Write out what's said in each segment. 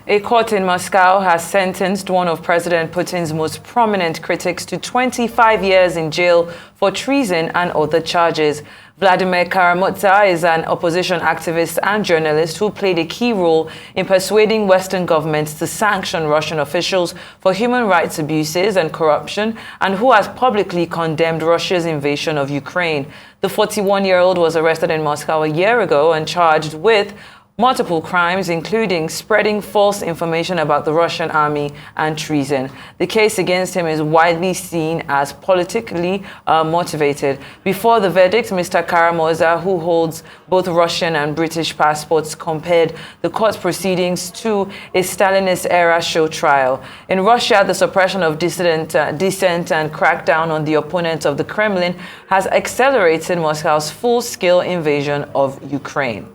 A court in Moscow has sentenced one of President Putin's most prominent critics to 25 years in jail for treason and other charges. Vladimir Karamurza is an opposition activist and journalist who played a key role in persuading Western governments to sanction Russian officials for human rights abuses and corruption, and who has publicly condemned Russia's invasion of Ukraine. The 41-year-old was arrested in Moscow a year ago and charged with multiple crimes, including spreading false information about the Russian army and treason. The case against him is widely seen as politically motivated. Before the verdict, Mr. Karamurza, who holds both Russian and British passports, compared the court proceedings to a Stalinist-era show trial. In Russia, the suppression of dissent and crackdown on the opponents of the Kremlin has accelerated Moscow's full-scale invasion of Ukraine.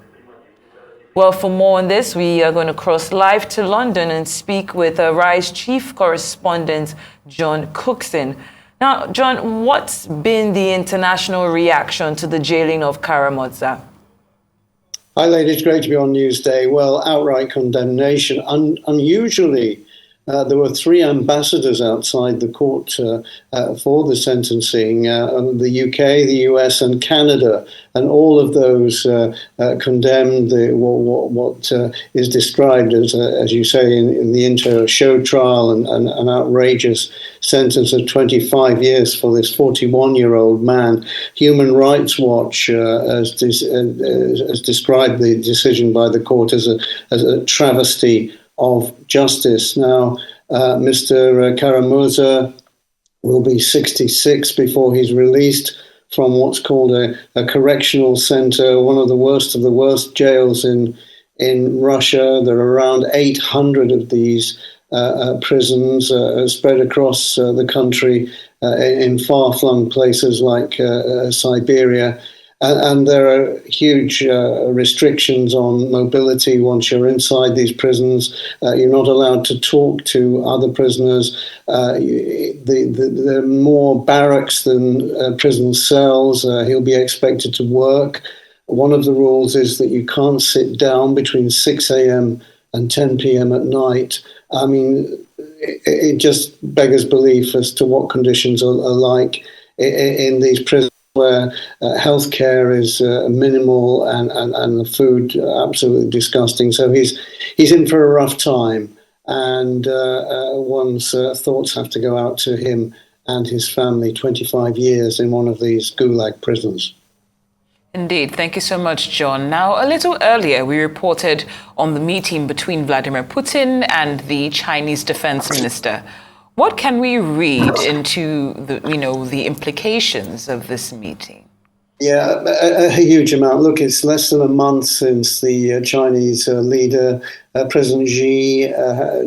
Well, for more on this, we are going to cross live to London and speak with RISE chief correspondent, John Cookson. Now, John, what's been the international reaction to the jailing of Karamurza? Hi, ladies. Great to be on Newsday. Well, outright condemnation. Unusually, there were three ambassadors outside the court for the sentencing, the UK, the US and Canada, and all of those condemned what is described as you say in the intro, a show trial and an outrageous sentence of 25 years for this 41-year-old man. Human Rights Watch has described the decision by the court as a travesty of justice. Now, Mr. Karamurza will be 66 before he's released from what's called a correctional center, one of the worst jails in Russia. There are around 800 of these prisons spread across the country in far-flung places like Siberia. And there are huge restrictions on mobility once you're inside these prisons. You're not allowed to talk to other prisoners. There are more barracks than prison cells. He'll be expected to work. One of the rules is that you can't sit down between 6 a.m. and 10 p.m. at night. I mean, it just beggars belief as to what conditions are like in these prisons, where healthcare is minimal and the food absolutely disgusting. So he's in for a rough time, and one's thoughts have to go out to him and his family. 25 years in one of these gulag prisons. Indeed. Thank you so much, John. Now, a little earlier, we reported on the meeting between Vladimir Putin and the Chinese defense minister. What can we read into the implications of this meeting? Yeah, a huge amount. Look, it's less than a month since the Chinese leader, President Xi,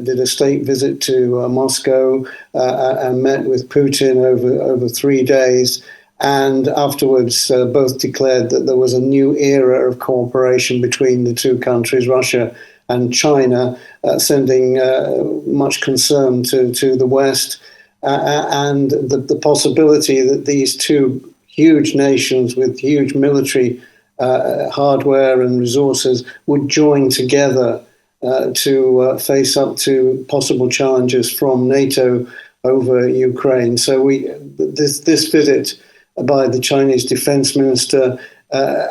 did a state visit to Moscow and met with Putin over 3 days. And afterwards, both declared that there was a new era of cooperation between the two countries, Russia and China, sending much concern to the West, and the possibility that these two huge nations with huge military hardware and resources would join together to face up to possible challenges from NATO over Ukraine. So this visit by the Chinese defense minister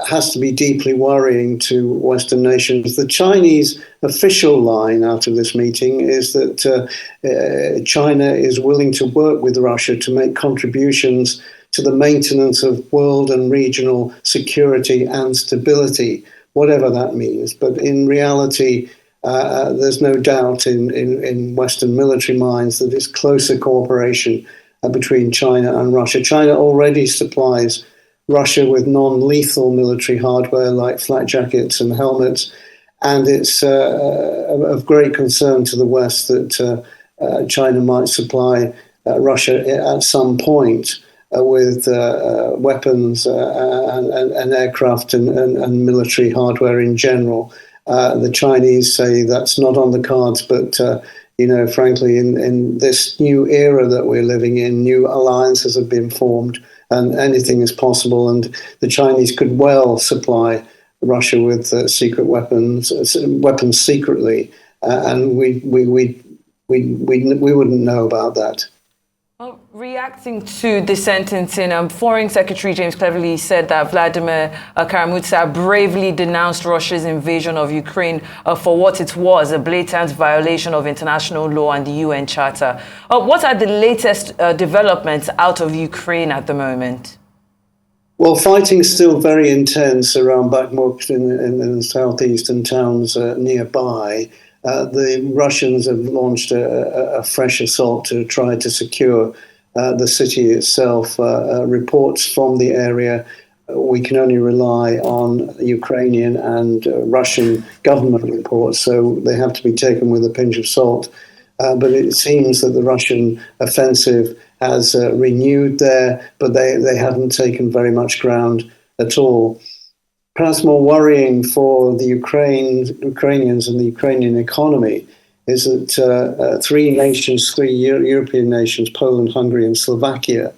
has to be deeply worrying to Western nations. The Chinese official line out of this meeting is that China is willing to work with Russia to make contributions to the maintenance of world and regional security and stability, whatever that means. But in reality, there's no doubt in Western military minds that it's closer cooperation between China and Russia. China already supplies Russia with non-lethal military hardware like flak jackets and helmets, and it's of great concern to the West that China might supply Russia at some point with weapons and aircraft and military hardware in general. The Chinese say that's not on the cards, but frankly, in this new era that we're living in, new alliances have been formed, and anything is possible. And the Chinese could well supply Russia with secret weapons secretly, and we wouldn't know about that. Well, reacting to the sentencing, Foreign Secretary James Cleverly said that Vladimir Kara-Murza bravely denounced Russia's invasion of Ukraine for what it was, a blatant violation of international law and the UN Charter. What are the latest developments out of Ukraine at the moment? Well, fighting is still very intense around Bakhmut in the southeastern towns nearby. The Russians have launched a fresh assault to try to secure the city itself. Reports from the area, we can only rely on Ukrainian and Russian government reports, so they have to be taken with a pinch of salt. But it seems that the Russian offensive has renewed there, but they haven't taken very much ground at all. Perhaps more worrying for the Ukrainians and the Ukrainian economy is that three European nations, Poland, Hungary, and Slovakia,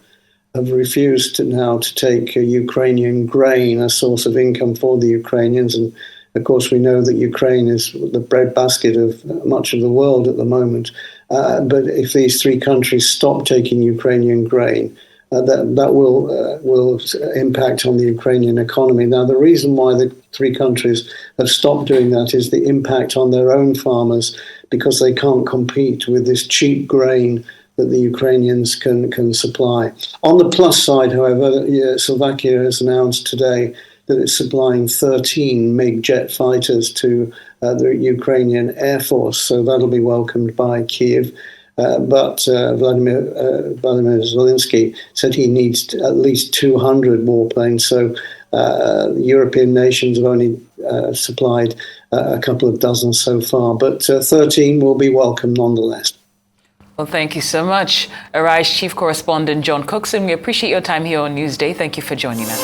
have refused now to take Ukrainian grain, a source of income for the Ukrainians. And of course, we know that Ukraine is the breadbasket of much of the world at the moment. But if these three countries stop taking Ukrainian grain, that will impact on the Ukrainian economy. Now, the reason why the three countries have stopped doing that is the impact on their own farmers, because they can't compete with this cheap grain that the Ukrainians can supply. On the plus side, however, Slovakia has announced today that it's supplying 13 MiG jet fighters to the Ukrainian Air Force, so that'll be welcomed by Kiev. But Vladimir Zelensky said he needs at least 200 warplanes. So European nations have only supplied a couple of dozen so far, but 13 will be welcome nonetheless. Well, thank you so much. Arise Chief Correspondent John Cookson, we appreciate your time here on Newsday. Thank you for joining us.